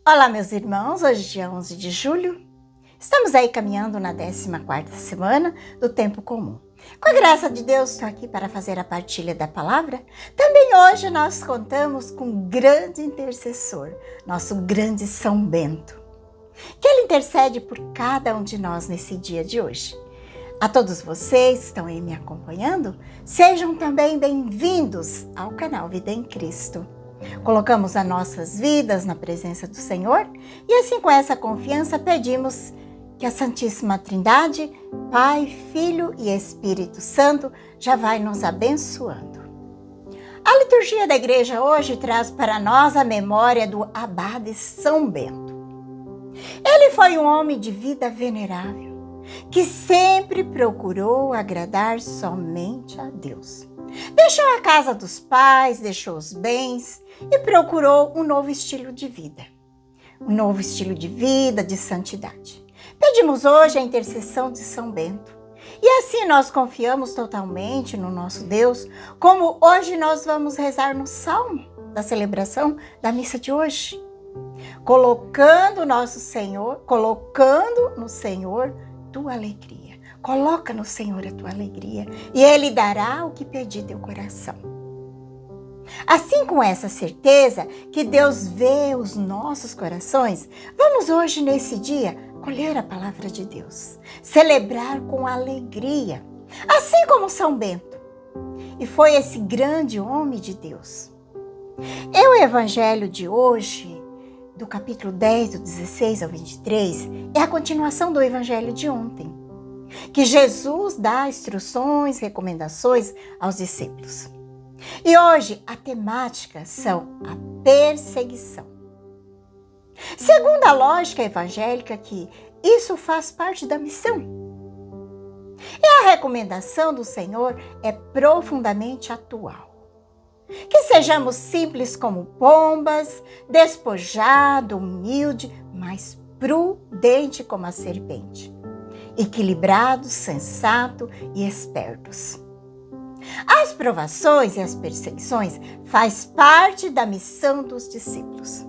Olá, meus irmãos, hoje é dia 11 de julho, estamos aí caminhando na 14ª semana do Tempo Comum. Com a graça de Deus, estou aqui para fazer a partilha da palavra. Também hoje nós contamos com um grande intercessor, nosso grande São Bento, que ele intercede por cada um de nós nesse dia de hoje. A todos vocês que estão aí me acompanhando, sejam também bem-vindos ao canal Vida em Cristo. Colocamos as nossas vidas na presença do Senhor e assim com essa confiança pedimos que a Santíssima Trindade, Pai, Filho e Espírito Santo já vai nos abençoando. A liturgia da igreja hoje traz para nós a memória do abade São Bento. Ele foi um homem de vida venerável, que sempre procurou agradar somente a Deus. Deixou a casa dos pais, deixou os bens e procurou um novo estilo de vida. Um novo estilo de vida, de santidade. Pedimos hoje a intercessão de São Bento. E assim nós confiamos totalmente no nosso Deus, como hoje nós vamos rezar no Salmo da celebração da missa de hoje. Colocando no Senhor tua alegria. Coloca no Senhor a tua alegria e Ele dará o que pedir teu coração. Assim, com essa certeza que Deus vê os nossos corações, vamos hoje, nesse dia, colher a palavra de Deus, celebrar com alegria, assim como São Bento. E foi esse grande homem de Deus. E o evangelho de hoje, do capítulo 10, do 16 ao 23, é a continuação do evangelho de ontem, que Jesus dá instruções, recomendações aos discípulos. E hoje a temática são a perseguição. Segundo a lógica evangélica, que isso faz parte da missão. E a recomendação do Senhor é profundamente atual. Que sejamos simples como pombas, despojado, humilde, mas prudente como a serpente. Equilibrados, sensatos e espertos. As provações e as perseguições faz parte da missão dos discípulos.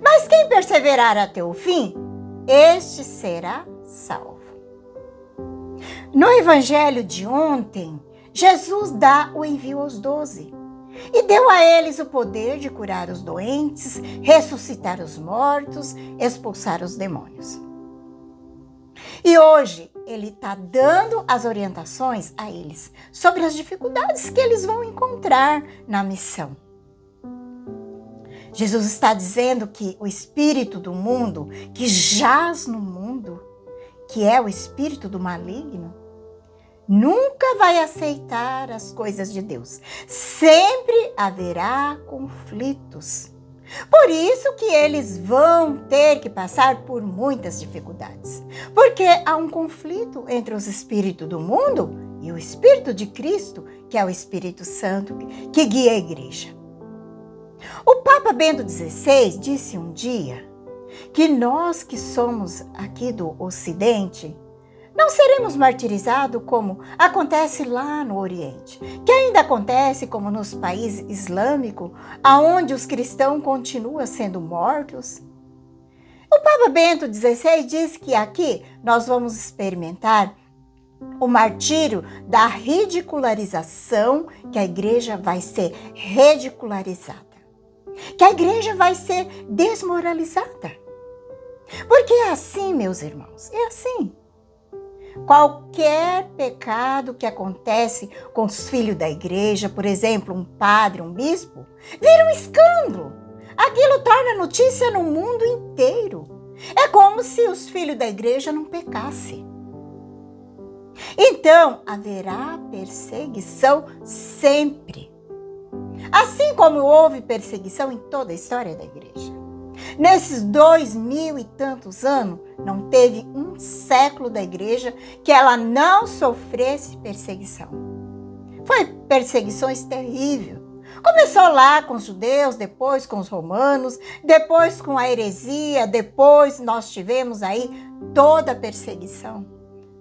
Mas quem perseverar até o fim, este será salvo. No evangelho de ontem, Jesus dá o envio aos 12 e deu a eles o poder de curar os doentes, ressuscitar os mortos, expulsar os demônios. E hoje ele está dando as orientações a eles sobre as dificuldades que eles vão encontrar na missão. Jesus está dizendo que o espírito do mundo, que jaz no mundo, que é o espírito do maligno, nunca vai aceitar as coisas de Deus. Sempre haverá conflitos. Por isso que eles vão ter que passar por muitas dificuldades. Porque há um conflito entre os espíritos do mundo e o Espírito de Cristo, que é o Espírito Santo, que guia a igreja. O Papa Bento XVI disse um dia que nós que somos aqui do Ocidente, não seremos martirizados como acontece lá no Oriente, que ainda acontece como nos países islâmicos, aonde os cristãos continuam sendo mortos. O Papa Bento XVI diz que aqui nós vamos experimentar o martírio da ridicularização, que a igreja vai ser ridicularizada, que a igreja vai ser desmoralizada. Porque é assim, meus irmãos, é assim. Qualquer pecado que acontece com os filhos da igreja, por exemplo, um padre, um bispo, vira um escândalo. Aquilo torna notícia no mundo inteiro. É como se os filhos da igreja não pecassem. Então, haverá perseguição sempre. Assim como houve perseguição em toda a história da igreja. Nesses 2000 e tantos anos, não teve um século da igreja que ela não sofresse perseguição. Foi perseguições terríveis. Começou lá com os judeus, depois com os romanos, depois com a heresia, depois nós tivemos aí toda a perseguição.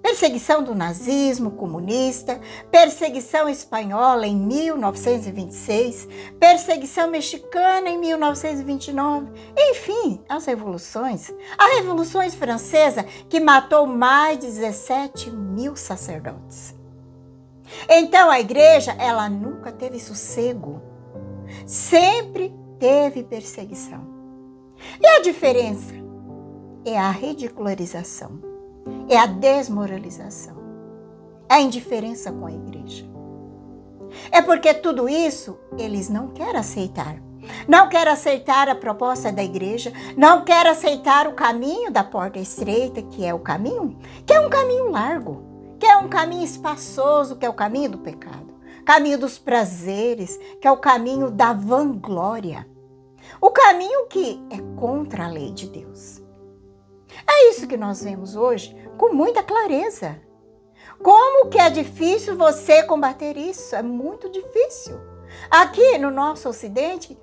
perseguição do nazismo comunista, perseguição espanhola em 1926, perseguição mexicana em 1929, enfim, as revoluções. A Revolução Francesa, que matou mais de 17 mil sacerdotes. Então a igreja, ela nunca teve sossego, sempre teve perseguição. E a diferença é a ridicularização, é a desmoralização, é a indiferença com a igreja. É porque tudo isso eles não querem aceitar. Não querem aceitar a proposta da igreja, não querem aceitar o caminho da porta estreita, que é um caminho largo, que é um caminho espaçoso, que é o caminho do pecado, caminho dos prazeres, que é o caminho da vanglória, o caminho que é contra a lei de Deus. É isso que nós vemos hoje com muita clareza. Como que é difícil você combater isso? É muito difícil. Aqui no nosso ocidente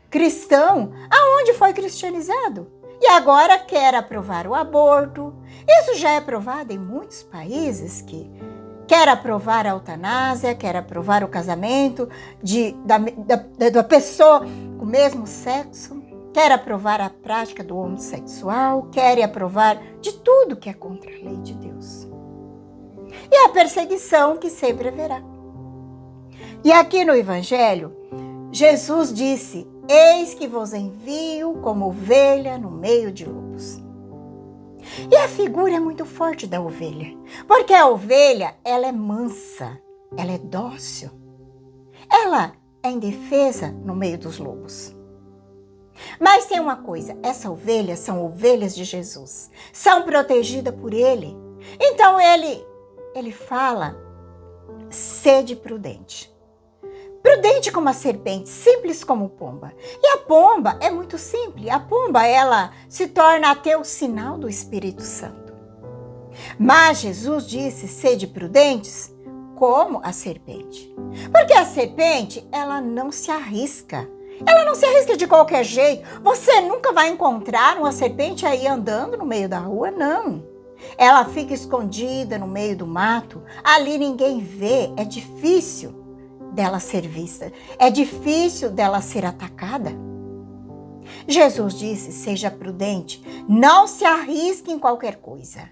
cristão, aonde foi cristianizado? E agora quer aprovar o aborto. Isso já é aprovado em muitos países que quer aprovar a eutanásia, quer aprovar o casamento da pessoa com o mesmo sexo, quer aprovar a prática do homossexual, quer aprovar de tudo que é contra a lei de Deus. E a perseguição que sempre haverá. E aqui no Evangelho, Jesus disse: eis que vos envio como ovelha no meio de lobos. E a figura é muito forte da ovelha, porque a ovelha, ela é mansa, ela é dócil, ela é indefesa no meio dos lobos. Mas tem uma coisa, essas ovelhas são ovelhas de Jesus, são protegidas por Ele. Então ele fala: sede prudente. Prudente como a serpente, simples como pomba. E a pomba é muito simples. A pomba, ela se torna até o sinal do Espírito Santo. Mas Jesus disse: sede prudentes como a serpente. Porque a serpente, ela não se arrisca. Ela não se arrisca de qualquer jeito. Você nunca vai encontrar uma serpente aí andando no meio da rua, não. Ela fica escondida no meio do mato. Ali ninguém vê. É difícil dela ser vista. É difícil dela ser atacada. Jesus disse: seja prudente, não se arrisque em qualquer coisa.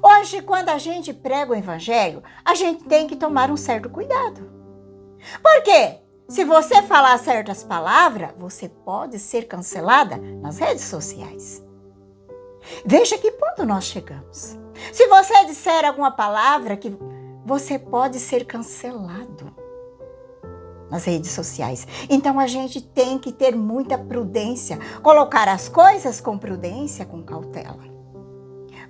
Hoje, quando a gente prega o evangelho, a gente tem que tomar um certo cuidado. Por quê? Se você falar certas palavras, você pode ser cancelada nas redes sociais. Veja que ponto nós chegamos. Se você disser alguma palavra que você pode ser cancelado nas redes sociais. Então a gente tem que ter muita prudência, colocar as coisas com prudência, com cautela.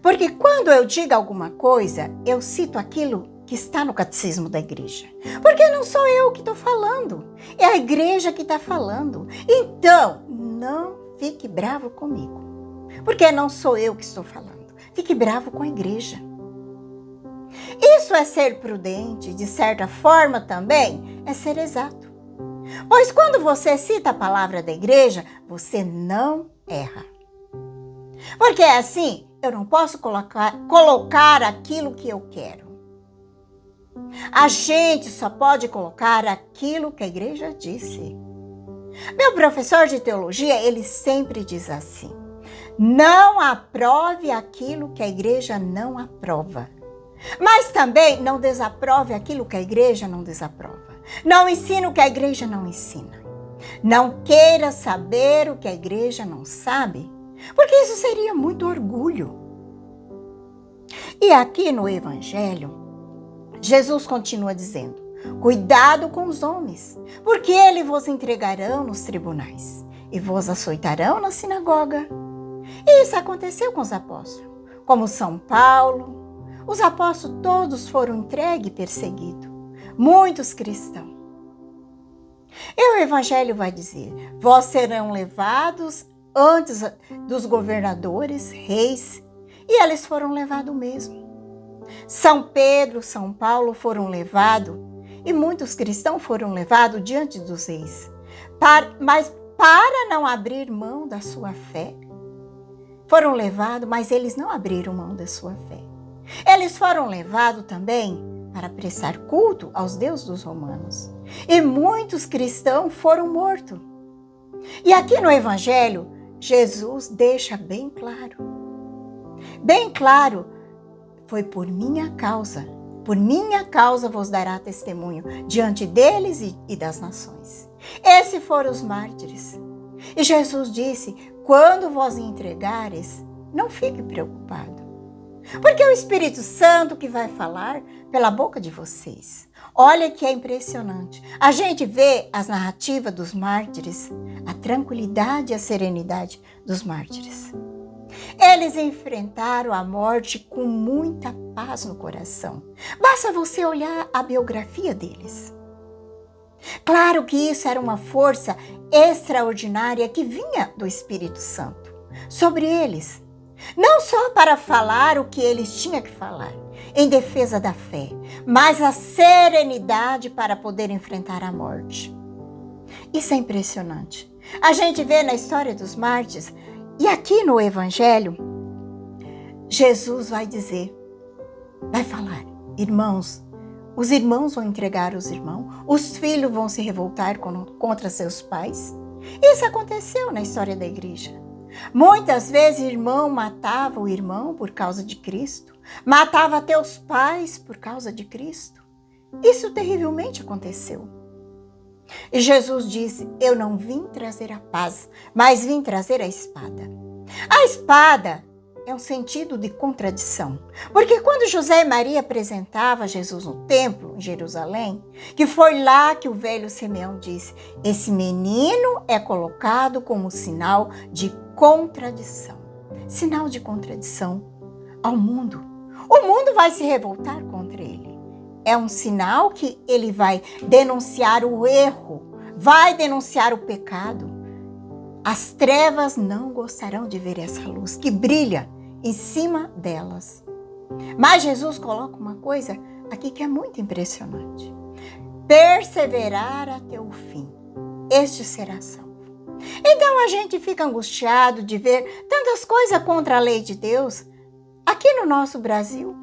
Porque quando eu digo alguma coisa, eu cito aquilo que está no catecismo da igreja. Porque não sou eu que estou falando, é a igreja que está falando. Então, não fique bravo comigo, porque não sou eu que estou falando. Fique bravo com a igreja. Isso é ser prudente, de certa forma também é ser exato. Pois quando você cita a palavra da igreja, você não erra. Porque é assim, eu não posso colocar aquilo que eu quero. A gente só pode colocar aquilo que a igreja disse. Meu professor de teologia, ele sempre diz assim: não aprove aquilo que a igreja não aprova. Mas também não desaprove aquilo que a igreja não desaprova. Não ensina o que a igreja não ensina. Não queira saber o que a igreja não sabe, porque isso seria muito orgulho. E aqui no Evangelho, Jesus continua dizendo: cuidado com os homens, porque eles vos entregarão nos tribunais e vos açoitarão na sinagoga. E isso aconteceu com os apóstolos, como São Paulo. Os apóstolos todos foram entregues e perseguidos. Muitos cristãos. E o Evangelho vai dizer: vós serão levados antes dos governadores, reis, e eles foram levados mesmo. São Pedro, São Paulo foram levados, e muitos cristãos foram levados diante dos reis. Mas para não abrir mão da sua fé, foram levados, mas eles não abriram mão da sua fé. Eles foram levados também para prestar culto aos deuses dos romanos. E muitos cristãos foram mortos. E aqui no Evangelho, Jesus deixa bem claro, foi por minha causa vos dará testemunho diante deles e das nações. Esses foram os mártires. E Jesus disse, quando vos entregares, não fique preocupado, porque é o Espírito Santo que vai falar pela boca de vocês. Olha que é impressionante. A gente vê as narrativas dos mártires, a tranquilidade e a serenidade dos mártires. Eles enfrentaram a morte com muita paz no coração. Basta você olhar a biografia deles. Claro que isso era uma força extraordinária que vinha do Espírito Santo sobre eles. Não só para falar o que eles tinham que falar, em defesa da fé, mas a serenidade para poder enfrentar a morte. Isso é impressionante. A gente vê na história dos mártires, e aqui no Evangelho, Jesus vai falar, irmãos, os irmãos vão entregar os irmãos, os filhos vão se revoltar contra seus pais. Isso aconteceu na história da igreja. Muitas vezes o irmão matava o irmão por causa de Cristo, matava até os pais por causa de Cristo. Isso terrivelmente aconteceu. E Jesus disse, eu não vim trazer a paz, mas vim trazer a espada. A espada é um sentido de contradição, porque quando José e Maria apresentavam Jesus no templo, em Jerusalém, que foi lá que o velho Simeão disse, esse menino é colocado como sinal de contradição. Sinal de contradição ao mundo. O mundo vai se revoltar contra ele. É um sinal que ele vai denunciar o erro, vai denunciar o pecado. As trevas não gostarão de ver essa luz que brilha em cima delas. Mas Jesus coloca uma coisa aqui que é muito impressionante. Perseverar até o fim, este será salvo. Então a gente fica angustiado de ver tantas coisas contra a lei de Deus aqui no nosso Brasil.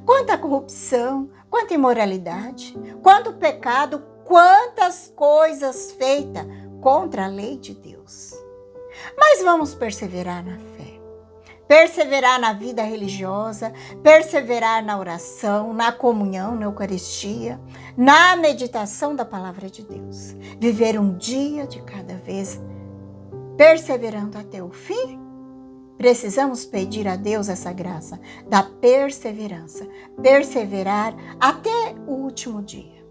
Quanta corrupção, quanta imoralidade, quanto pecado, quantas coisas feitas contra a lei de Deus. Mas vamos perseverar na fé, perseverar na vida religiosa, perseverar na oração, na comunhão, na Eucaristia, na meditação da palavra de Deus. Viver um dia de cada vez, perseverando até o fim. Precisamos pedir a Deus essa graça da perseverança, perseverar até o último dia.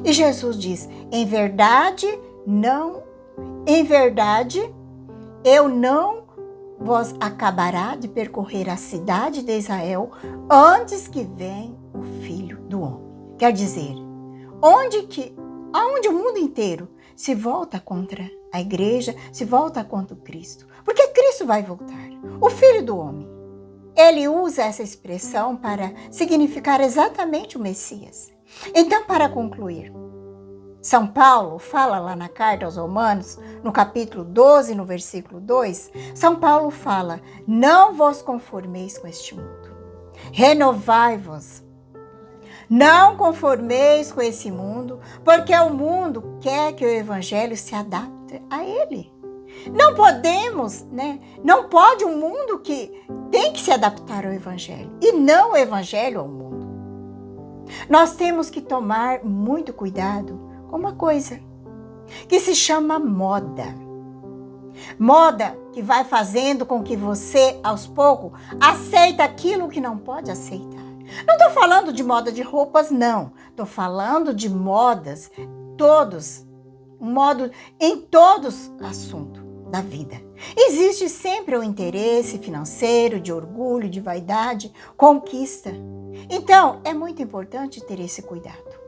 E Jesus diz, em verdade, eu não vos acabará de percorrer a cidade de Israel antes que venha o Filho do Homem. Quer dizer, aonde o mundo inteiro se volta contra a igreja, se volta contra o Cristo. Porque Cristo vai voltar. O Filho do Homem. Ele usa essa expressão para significar exatamente o Messias. Então, para concluir, São Paulo fala lá na carta aos Romanos, no capítulo 12, no versículo 2, São Paulo fala, não vos conformeis com este mundo, renovai-vos. Não conformeis com esse mundo, porque o mundo quer que o evangelho se adapte a ele. Não podemos, Não pode um mundo que tem que se adaptar ao evangelho, e não o evangelho ao mundo. Nós temos que tomar muito cuidado com uma coisa que se chama moda. Moda que vai fazendo com que você, aos poucos, aceita aquilo que não pode aceitar. Não estou falando de moda de roupas, não. Estou falando de modas, em todos os assuntos da vida. Existe sempre o interesse financeiro, de orgulho, de vaidade, conquista. Então, é muito importante ter esse cuidado.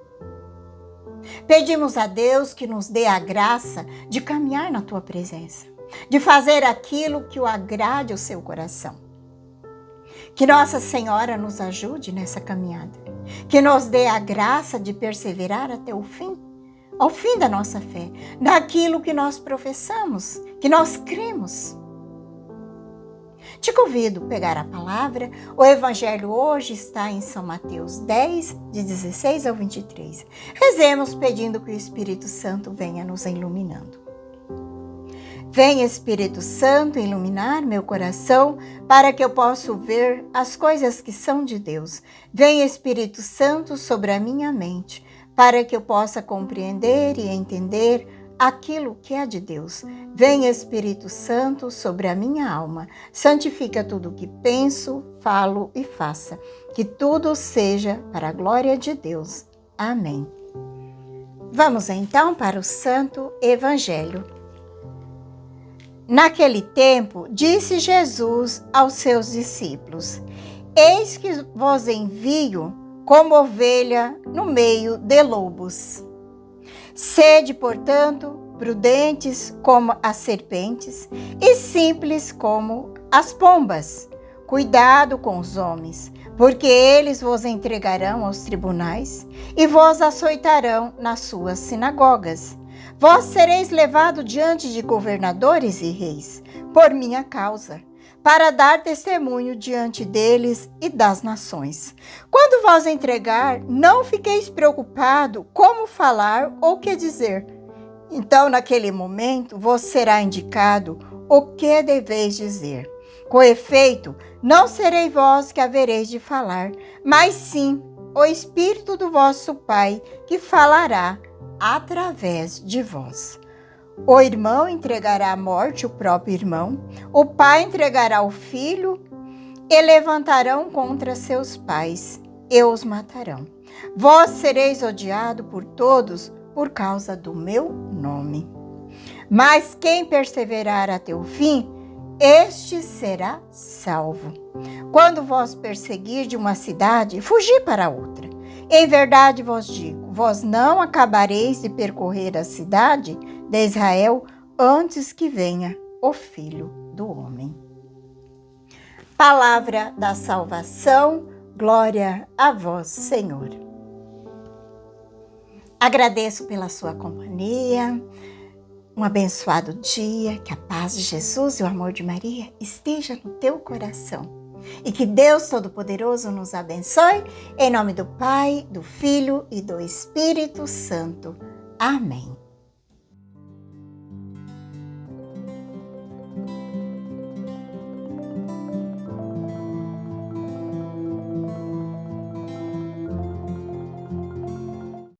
Pedimos a Deus que nos dê a graça de caminhar na tua presença, de fazer aquilo que o agrade ao seu coração. Que Nossa Senhora nos ajude nessa caminhada, que nos dê a graça de perseverar até o fim, ao fim da nossa fé, naquilo que nós professamos, que nós cremos. Te convido a pegar a palavra. O evangelho hoje está em São Mateus 10, de 16 ao 23. Rezemos pedindo que o Espírito Santo venha nos iluminando. Vem, Espírito Santo, iluminar meu coração para que eu possa ver as coisas que são de Deus. Vem, Espírito Santo, sobre a minha mente para que eu possa compreender e entender aquilo que é de Deus. Vem, Espírito Santo, sobre a minha alma. Santifica tudo o que penso, falo e faça. Que tudo seja para a glória de Deus. Amém. Vamos então para o Santo Evangelho. Naquele tempo, disse Jesus aos seus discípulos: Eis que vos envio como ovelha no meio de lobos. Sede, portanto, prudentes como as serpentes e simples como as pombas. Cuidado com os homens, porque eles vos entregarão aos tribunais e vos açoitarão nas suas sinagogas. Vós sereis levados diante de governadores e reis, por minha causa, para dar testemunho diante deles e das nações. Quando vos entregar, não fiqueis preocupados como falar ou que dizer. Então, naquele momento, vos será indicado o que deveis dizer. Com efeito, não serei vós que havereis de falar, mas sim o Espírito do vosso Pai que falará através de vós. O irmão entregará à morte o próprio irmão, o pai entregará o filho, e levantarão contra seus pais, e os matarão. Vós sereis odiados por todos por causa do meu nome. Mas quem perseverar até o fim, este será salvo. Quando vós perseguir de uma cidade, fugi para outra. Em verdade vos digo, vós não acabareis de percorrer a cidade de Israel antes que venha o Filho do Homem. Palavra da salvação, glória a vós, Senhor. Agradeço pela sua companhia, um abençoado dia, que a paz de Jesus e o amor de Maria esteja no teu coração. E que Deus Todo-Poderoso nos abençoe, em nome do Pai, do Filho e do Espírito Santo. Amém.